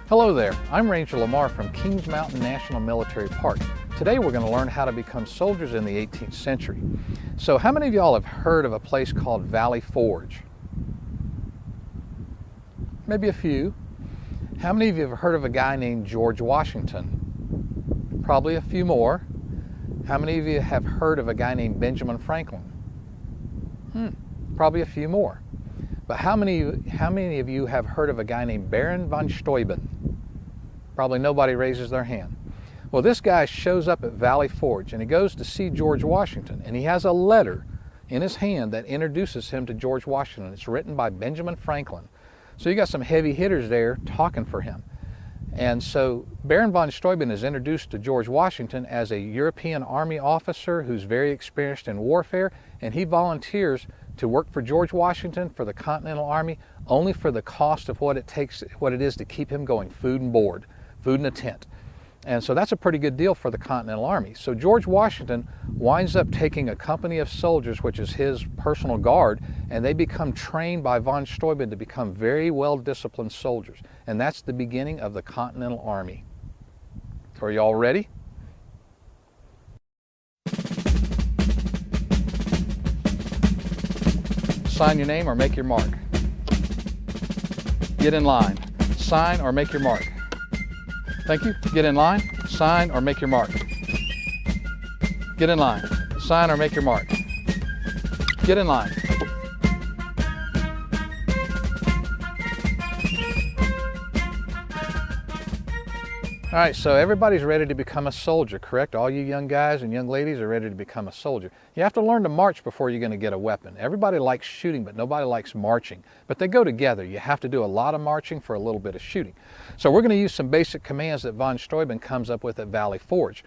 Hello there, I'm Ranger Lamar from Kings Mountain National Military Park. Today we're going to learn how to become soldiers in the 18th century. So how many of y'all have heard of a place called Valley Forge? Maybe a few. How many of you have heard of a guy named George Washington? Probably a few more. How many of you have heard of a guy named Benjamin Franklin? Probably a few more. But how many of you have heard of a guy named Baron von Steuben? Probably nobody raises their hand. Well, this guy shows up at Valley Forge and he goes to see George Washington, and he has a letter in his hand that introduces him to George Washington. It's written by Benjamin Franklin. So you got some heavy hitters there talking for him. And so Baron von Steuben is introduced to George Washington as a European Army officer who's very experienced in warfare, and he volunteers to work for George Washington for the Continental Army only for the cost of what it is to keep him going, food and board, food and a tent. And so that's a pretty good deal for the Continental Army. So George Washington winds up taking a company of soldiers, which is his personal guard, and they become trained by von Steuben to become very well-disciplined soldiers. And that's the beginning of the Continental Army. Are you all ready? Sign your name or make your mark. Get in line. Sign or make your mark. Thank you. Get in line. Sign or make your mark. Get in line. Sign or make your mark. Get in line. All right, so everybody's ready to become a soldier, correct? All you young guys and young ladies are ready to become a soldier. You have to learn to march before you're going to get a weapon. Everybody likes shooting, but nobody likes marching. But they go together. You have to do a lot of marching for a little bit of shooting. So we're going to use some basic commands that von Steuben comes up with at Valley Forge.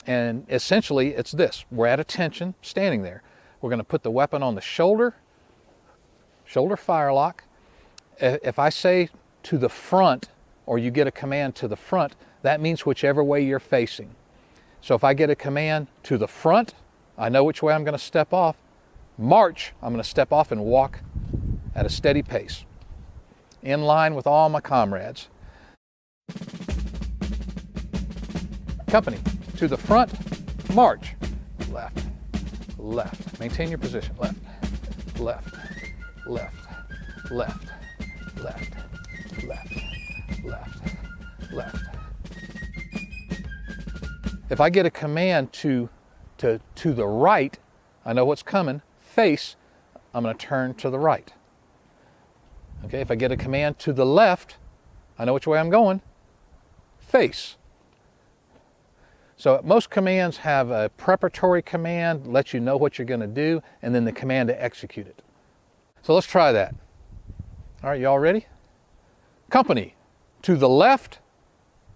And essentially, it's this. We're at attention, standing there. We're going to put the weapon on the shoulder fire lock. If I say to the front, or you get a command to the front, that means whichever way you're facing. So if I get a command to the front, I know which way I'm going to step off. March, I'm going to step off and walk at a steady pace, in line with all my comrades. Company, to the front, march. Left, left. Maintain your position. Left, left, left, left, left, left, left, left. If I get a command to the right, I know what's coming. Face, I'm going to turn to the right. Okay, if I get a command to the left, I know which way I'm going. Face. So most commands have a preparatory command, lets you know what you're going to do, and then the command to execute it. So let's try that. All right, y'all ready? Company, to the left,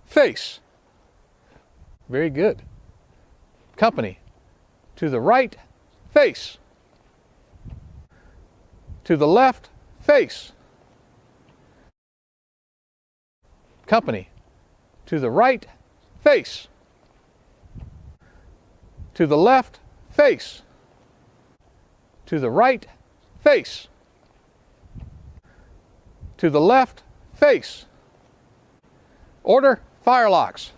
face. Very good. Company, to the right, face. To the left, face. Company, to the right, face. To the left, face. To the right, face. To the left, face. Order, fire locks.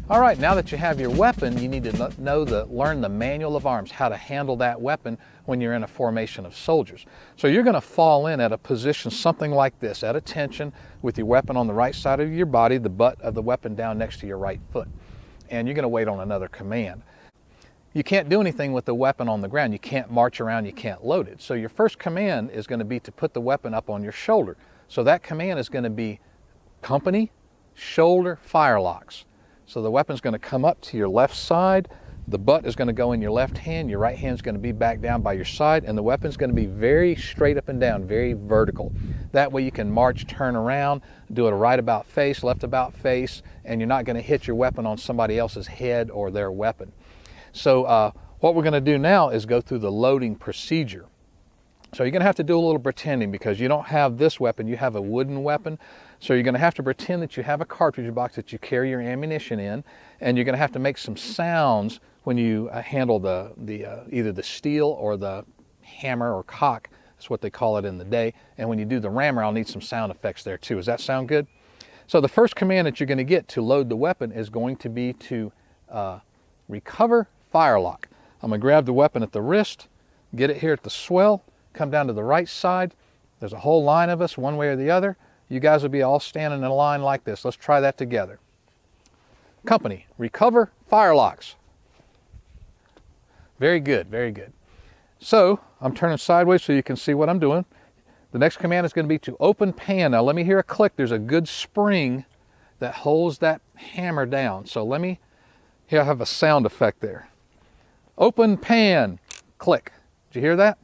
All right, now that you have your weapon, you need to learn the manual of arms, how to handle that weapon when you're in a formation of soldiers. So you're going to fall in at a position something like this, at attention, with your weapon on the right side of your body, the butt of the weapon down next to your right foot. And you're going to wait on another command. You can't do anything with the weapon on the ground. You can't march around, you can't load it. So your first command is going to be to put the weapon up on your shoulder. So that command is going to be company, shoulder, fire locks. So the weapon's going to come up to your left side, the butt is going to go in your left hand, your right hand's going to be back down by your side, and the weapon's going to be very straight up and down, very vertical. That way you can march, turn around, do it a right about face, left about face, and you're not going to hit your weapon on somebody else's head or their weapon. So what we're going to do now is go through the loading procedure. So you're going to have to do a little pretending because you don't have this weapon, you have a wooden weapon. So you're going to have to pretend that you have a cartridge box that you carry your ammunition in, and you're going to have to make some sounds when you handle either the steel or the hammer or cock That's what they call it in the day. And when you do the rammer, I'll need some sound effects there too. Does that sound good? So the first command that you're going to get to load the weapon is going to be to recover fire lock. I'm going to grab the weapon at the wrist, get it here at the swell, come down to the right side. There's a whole line of us, one way or the other. You guys will be all standing in a line like this. Let's try that together. Company, recover fire locks. Very good, very good. So I'm turning sideways so you can see what I'm doing. The next command is going to be to open pan. Now let me hear a click. There's a good spring that holds that hammer down. So let me, here I have a sound effect there. Open pan, click. Did you hear that?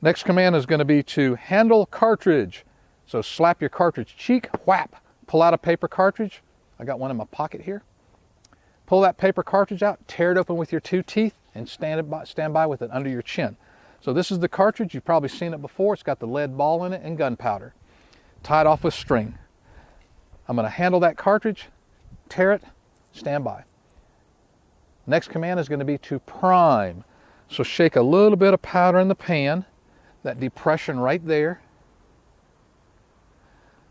Next command is going to be to handle cartridge. So slap your cartridge cheek, whap, pull out a paper cartridge. I got one in my pocket here. Pull that paper cartridge out, tear it open with your 2 teeth, and stand by with it under your chin. So this is the cartridge. You've probably seen it before. It's got the lead ball in it and gunpowder. Tied off with string. I'm going to handle that cartridge, tear it, stand by. Next command is going to be to prime. So shake a little bit of powder in the pan, that depression right there.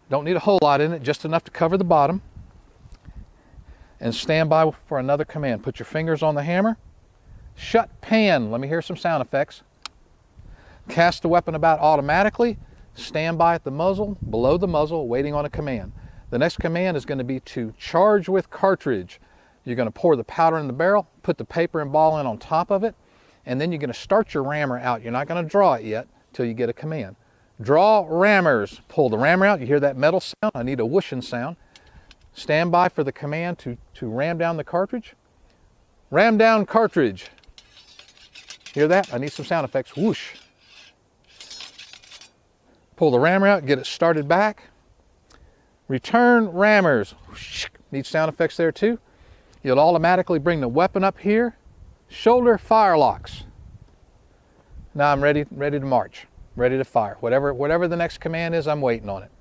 Don't need a whole lot in it, just enough to cover the bottom. And stand by for another command. Put your fingers on the hammer. Shut pan. Let me hear some sound effects. Cast the weapon about automatically. Stand by at the muzzle, below the muzzle, waiting on a command. The next command is going to be to charge with cartridge. You're going to pour the powder in the barrel, put the paper and ball in on top of it, and then you're going to start your rammer out. You're not going to draw it yet till you get a command. Draw rammers. Pull the rammer out. You hear that metal sound? I need a whooshing sound. Stand by for the command to ram down the cartridge. Ram down cartridge. Hear that? I need some sound effects. Whoosh. Pull the rammer out, get it started back. Return rammers. Whoosh. Need sound effects there too. You'll automatically bring the weapon up here. Shoulder fire locks. Now I'm ready to march. Ready to fire. Whatever the next command is, I'm waiting on it.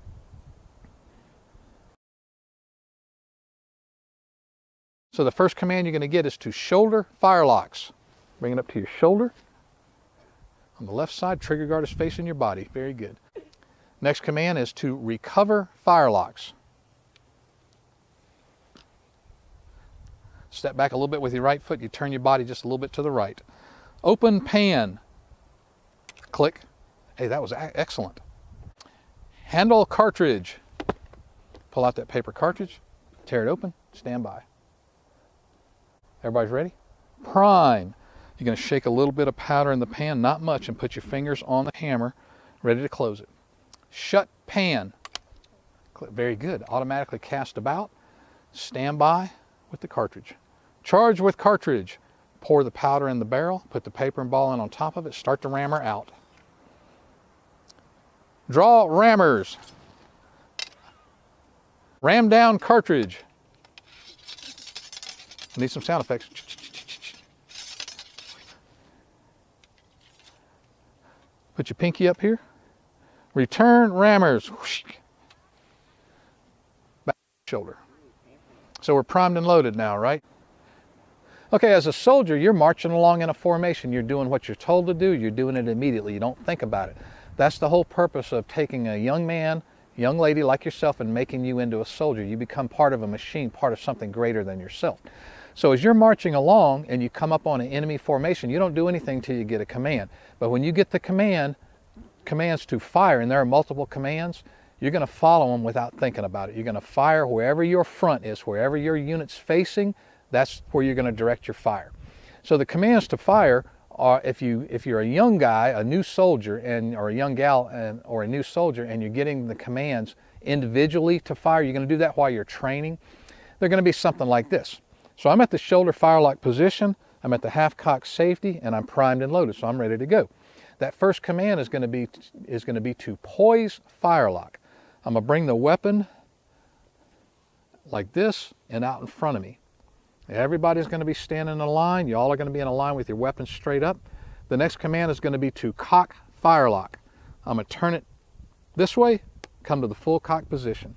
So the first command you're going to get is to shoulder fire locks. Bring it up to your shoulder. On the left side, trigger guard is facing your body. Very good. Next command is to recover fire locks. Step back a little bit with your right foot. You turn your body just a little bit to the right. Open pan. Click. Hey, that was excellent. Handle cartridge. Pull out that paper cartridge. Tear it open. Stand by. Everybody's ready? Prime. You're going to shake a little bit of powder in the pan, not much, and put your fingers on the hammer, ready to close it. Shut pan. Very good. Automatically cast about. Stand by with the cartridge. Charge with cartridge. Pour the powder in the barrel, put the paper and ball in on top of it, start the rammer out. Draw rammers. Ram down cartridge. I need some sound effects. Put your pinky up here. Return rammers. Back shoulder. So we're primed and loaded now, right? Okay, as a soldier, you're marching along in a formation. You're doing what you're told to do. You're doing it immediately. You don't think about it. That's the whole purpose of taking a young man, young lady like yourself and making you into a soldier. You become part of a machine, part of something greater than yourself. So as you're marching along and you come up on an enemy formation, you don't do anything till you get a command. But when you get the commands to fire, and there are multiple commands, you're going to follow them without thinking about it. You're going to fire wherever your front is, wherever your unit's facing, that's where you're going to direct your fire. So the commands to fire are, if you're a young guy, a new soldier, or a young gal, or a new soldier, and you're getting the commands individually to fire, you're going to do that while you're training. They're going to be something like this. So I'm at the shoulder firelock position, I'm at the half-cock safety, and I'm primed and loaded, so I'm ready to go. That first command is going to be to poise firelock. I'm going to bring the weapon like this and out in front of me. Everybody's going to be standing in a line. You all are going to be in a line with your weapons straight up. The next command is going to be to cock firelock. I'm going to turn it this way, come to the full cock position.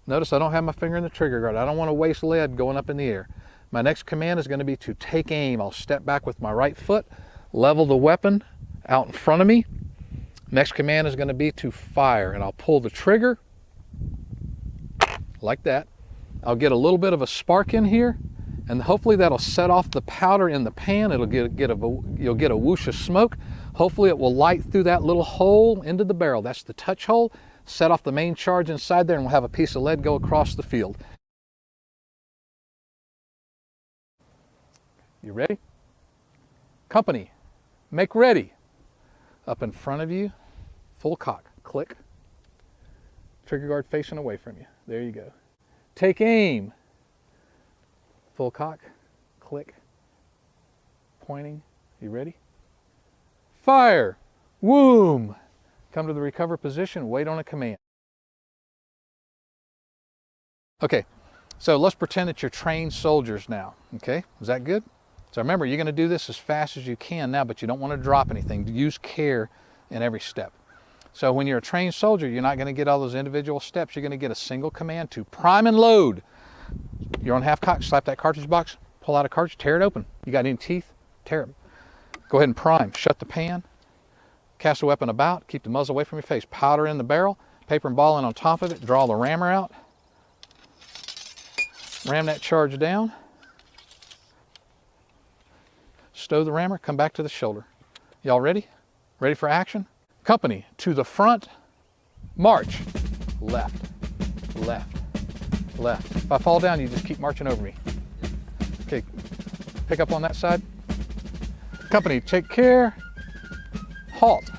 Notice I don't have my finger in the trigger guard. I don't want to waste lead going up in the air. My next command is going to be to take aim. I'll step back with my right foot, level the weapon out in front of me, Next command is going to be to fire, and I'll pull the trigger like that. I'll get a little bit of a spark in here, and hopefully that'll set off the powder in the pan. You'll get a whoosh of smoke. Hopefully it will light through that little hole into the barrel. That's the touch hole. Set off the main charge inside there, and we'll have a piece of lead go across the field. You ready? Company, make ready. Up in front of you, full cock, click. Trigger guard facing away from you. There you go. Take aim. Full cock, click, pointing. You ready? Fire. Whoom. Come to the recover position, wait on a command. Okay, so let's pretend that you're trained soldiers now. Okay, is that good? So remember, you're going to do this as fast as you can now, but you don't want to drop anything. Use care in every step. So when you're a trained soldier, you're not going to get all those individual steps. You're going to get a single command to prime and load. You're on half cock, slap that cartridge box, pull out a cartridge, tear it open. You got any teeth? Tear it. Go ahead and prime. Shut the pan. Cast the weapon about. Keep the muzzle away from your face. Powder in the barrel. Paper and ball in on top of it. Draw the rammer out. Ram that charge down. Stow the rammer. Come back to the shoulder. Y'all ready? Ready for action? Company, to the front. March. Left. Left. Left. If I fall down, you just keep marching over me. Okay. Pick up on that side. Company, take care. Halt.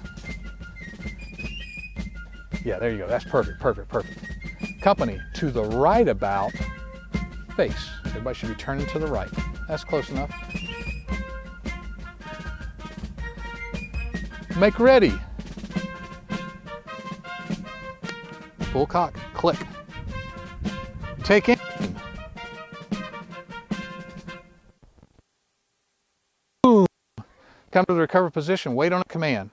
Yeah, there you go. That's perfect, perfect, perfect. Company, to the right about. Face. Everybody should be turning to the right. That's close enough. Make ready. Full cock. Click. Take aim. Boom. Come to the recover position. Wait on a command.